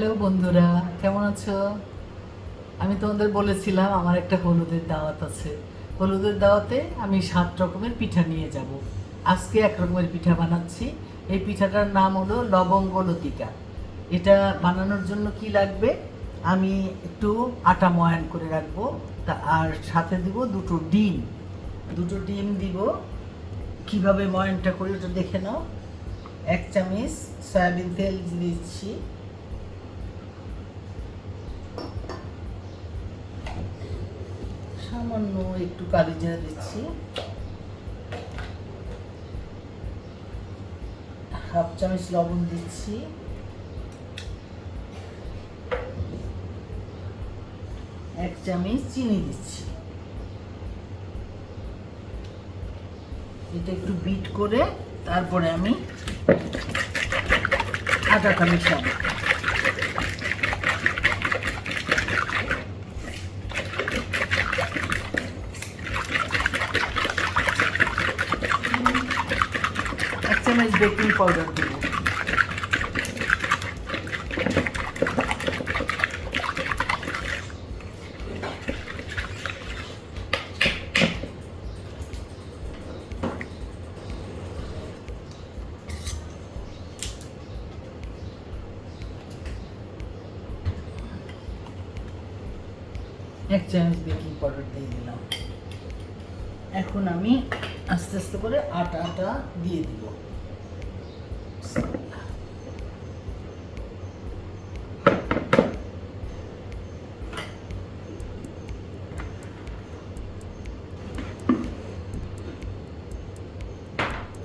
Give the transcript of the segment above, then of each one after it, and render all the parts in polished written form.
Hello বন্ধুরা, কেমন আছো? আমি তোমাদের বলেছিলাম আমার একটা হলুদের দাওয়াত আছে। হলুদের দাওয়াতে আমি 7 রকমের পিঠা নিয়ে যাব। আজকে 1 রকমের পিঠা বানাচ্ছি। এই পিঠাটার নাম হলো লবঙ্গ লতিকা। এটা বানানোর জন্য কি লাগবে? আমি একটু আটা ময়ান করে রাখবো, আর সাথে দিব 2টো ডিম। 2টো ডিম দিব। কিভাবে ময়ানটা করি ওটা দেখে নাও। 1 চামচ সয়াবিন তেল দিচ্ছি, সামান্য একটু কালি জিরা দিচ্ছি, 1/2 চামচ লবণ দিচ্ছি, 1 চামচ চিনি দিচ্ছি। এটা একটু বিট করে তারপরে আমি আটাটা মেশাবো। এক চামচ বেকিং পাউডার দেবো। এক চামচ বেকিং পাউডার দিয়ে দিলাম। এখন আমি আস্তে আস্তে করে আটাটা দিয়ে দিব।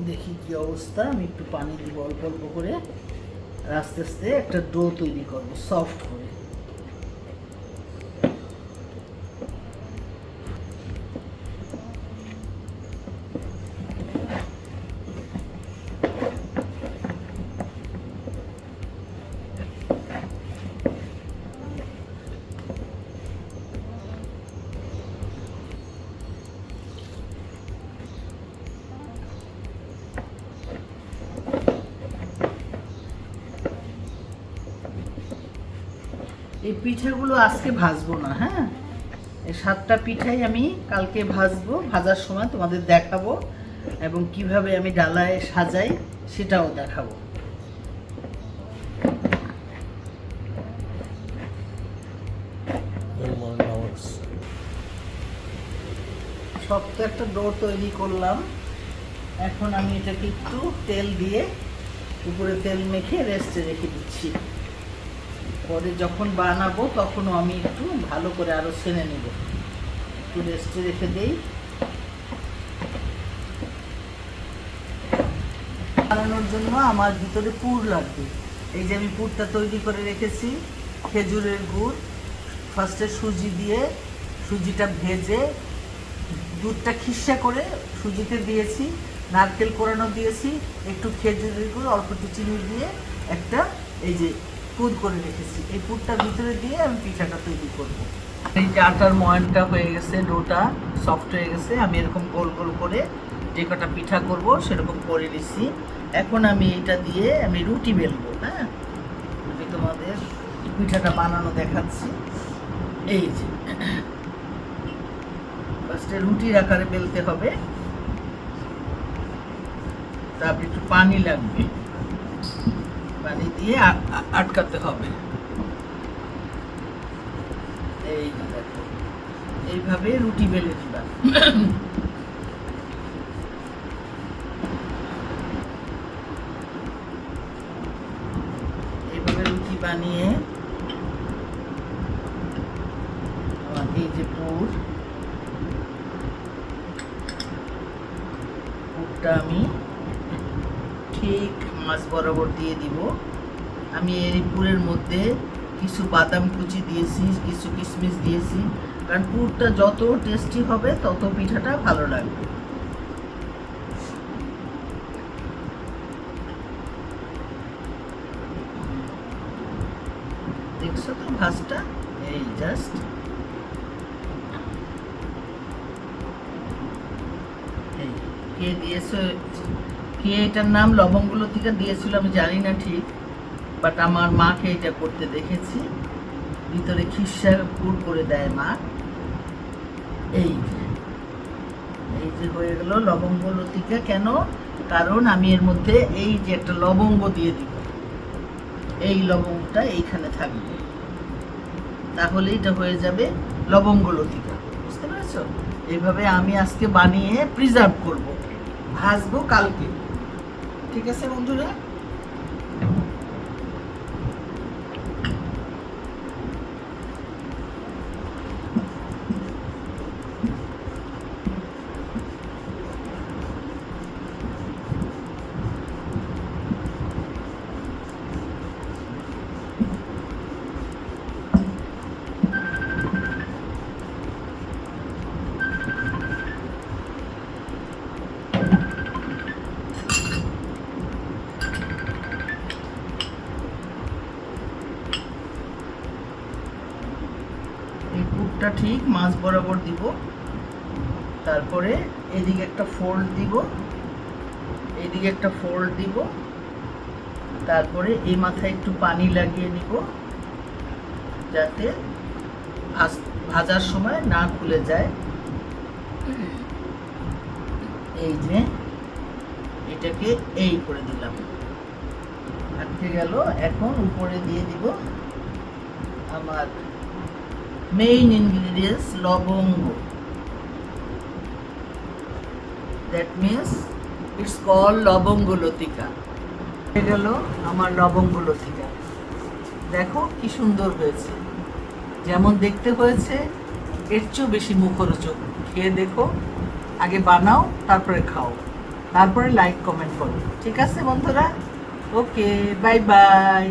দেখি কি অবস্থা। আমি একটু পানি দিব অল্প অল্প করে, আর আস্তে আস্তে একটা ডো তৈরি করবো সফট করে। এই পিঠাগুলো আজকে ভাজবো না, হ্যাঁ, এই 7টা পিঠাই আমি কালকে ভাজবো। ভাজার সময় তোমাদের দেখাবো, এবং কিভাবে আমি ডালায় সাজাই সেটাও দেখাবো। সব তো একটা ডো তৈরি করলাম। এখন আমি এটাকে একটু তেল দিয়ে উপরে তেল মেখে রেস্টে রেখে দিচ্ছি। পরে যখন বানাবো তখনও আমি একটু ভালো করে আরো ছেনে নেব। একটু রেস্টে রেখে দেই। বানানোর জন্য আমার ভিতরে পুর লাগবে। এই যে আমি পুরটা তৈরি করে রেখেছি। খেজুরের গুড়, ফার্স্টে সুজি দিয়ে সুজিটা ভেজে দুধটা খিসা করে সুজিতে দিয়েছি, নারকেল কোরানো দিয়েছি, একটু খেজুরের গুড়, অল্প একটু চিনি দিয়ে একটা এই যে পুর করে রেখেছি। এই পুরটার ভিতরে দিয়ে আমি পিঠাটা তৈরি করব। এই যে আটার ময়ানটা হয়ে গেছে, ডোটা সফট হয়ে গেছে। আমি এরকম গোল গোল করে যে কটা পিঠা করব সেরকম করে নিছি। এখন আমি এটা দিয়ে আমি রুটি বেলবো। হ্যাঁ, আমি তোমাদের পিঠাটা বানানো দেখাচ্ছি। এই যে ফার্স্টে রুটির আকারে বেলতে হবে, তারপরে একটু পানি লাগবে, পানি দিয়ে আটকাতে হবে। এই দেখো, এইভাবে রুটি বেলে দিবা। এইভাবে রুটি বানিয়ে এই যে পুরটা আমি ঠিক মাছ বরাবর দিয়ে দিব। আমি এই পুরের মধ্যে কিছু বাদাম কুচি দিয়েছি, কিছু কিশমিশ দিয়েছি, কারণ পুরটা যত টেস্টি হবে তত পিঠাটা ভালো লাগবে। দেখছো তো ভাজটা? এই জাস্ট এই কে দিয়েছে, কে এটার নাম লবঙ্গ লতিকা দিয়েছিল আমি জানি না ঠিক, বাট আমার মাকে এটা করতে দেখেছি, ভিতরে খিরসার পুর করে দেয় মা। এই যে হয়ে গেল লবঙ্গ লতিকা। কেন? কারণ আমি এর মধ্যে এই যে একটা লবঙ্গ দিয়ে দিব, এই লবঙ্গটা এইখানে থাকবে, তাহলে এটা হয়ে যাবে লবঙ্গ লতিকা। বুঝতে পেরেছো? এইভাবে আমি আজকে বানিয়ে প্রিজার্ভ করব, ভাজবো কালকে। ঠিক আছে বন্ধুরা? এই পুরটা ঠিক মাছ বরাবর দিব, তারপরে এদিকে একটা ফোল্ড দিব, এদিকে একটা ফোল্ড দিব, তারপরে এই মাথায় একটু পানি লাগিয়ে নিব যাতে ভাজার সময় না খুলে যায়। এই যে এটাকে এই করে দিলাম, আটকে গেল। এখন উপরে দিয়ে দিব আমার মেইন ইনগ্রিডিয়েন্টস লবঙ্গ। দ্যাট মিন্স ইটস কল লবঙ্গ লতিকা। হয়ে গেল আমার লবঙ্গ লতিকা। দেখো কি সুন্দর হয়েছে, যেমন দেখতে হয়েছে এর চেয়েও বেশি মুখরোচক। খেয়ে দেখো, আগে বানাও তারপরে খাও, তারপরে লাইক কমেন্ট করো। ঠিক আছে বন্ধুরা? ওকে, বাই বাই।